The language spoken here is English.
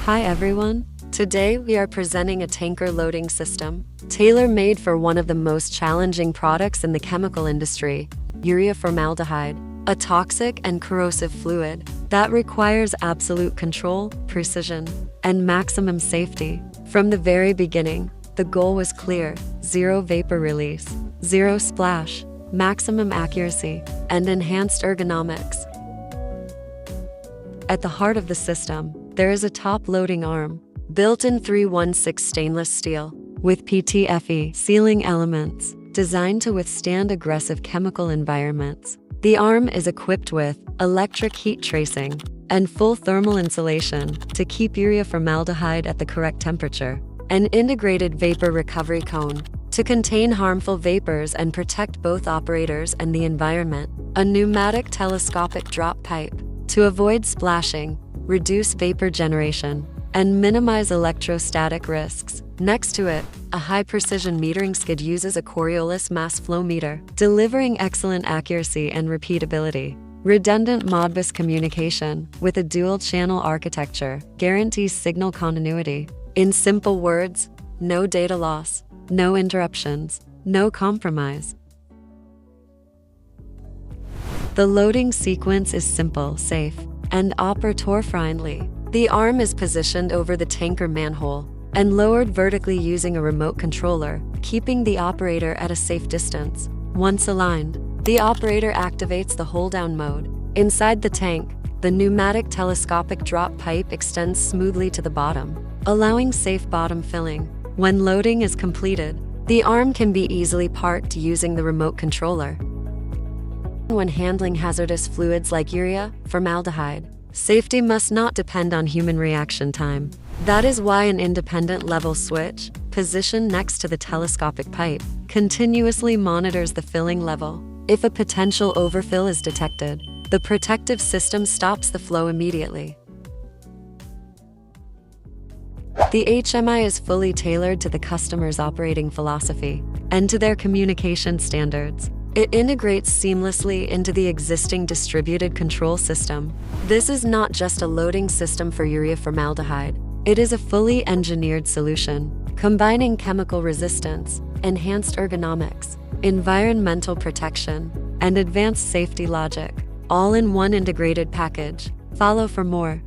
Hi everyone. Today we are presenting a tanker loading system, tailor-made for one of the most challenging products in the chemical industry, urea formaldehyde, a toxic and corrosive fluid that requires absolute control, precision, and maximum safety. From the very beginning, the goal was clear: zero vapor release, zero splash, maximum accuracy, and enhanced ergonomics. At the heart of the system, there is a top-loading arm, built-in 316 stainless steel, with PTFE sealing elements designed to withstand aggressive chemical environments. The arm is equipped with electric heat tracing and full thermal insulation to keep urea formaldehyde at the correct temperature, an integrated vapor recovery cone to contain harmful vapors and protect both operators and the environment, a pneumatic telescopic drop pipe to avoid splashing, reduce vapor generation, and minimize electrostatic risks. Next to it, a high-precision metering skid uses a Coriolis mass flow meter, delivering excellent accuracy and repeatability. Redundant Modbus communication with a dual-channel architecture guarantees signal continuity. In simple words, no data loss, no interruptions, no compromise. The loading sequence is simple, safe, and operator-friendly. The arm is positioned over the tanker manhole and lowered vertically using a remote controller, keeping the operator at a safe distance. Once aligned, the operator activates the hold-down mode. Inside the tank, the pneumatic telescopic drop pipe extends smoothly to the bottom, allowing safe bottom filling. When loading is completed, the arm can be easily parked using the remote controller. When handling hazardous fluids like urea formaldehyde, safety must not depend on human reaction time. That is why an independent level switch, positioned next to the telescopic pipe, continuously monitors the filling level. If a potential overfill is detected, the protective system stops the flow immediately. The HMI is fully tailored to the customer's operating philosophy and to their communication standards. It integrates seamlessly into the existing distributed control system. This is not just a loading system for urea formaldehyde. It is a fully engineered solution, combining chemical resistance, enhanced ergonomics, environmental protection, and advanced safety logic, all in one integrated package. Follow for more.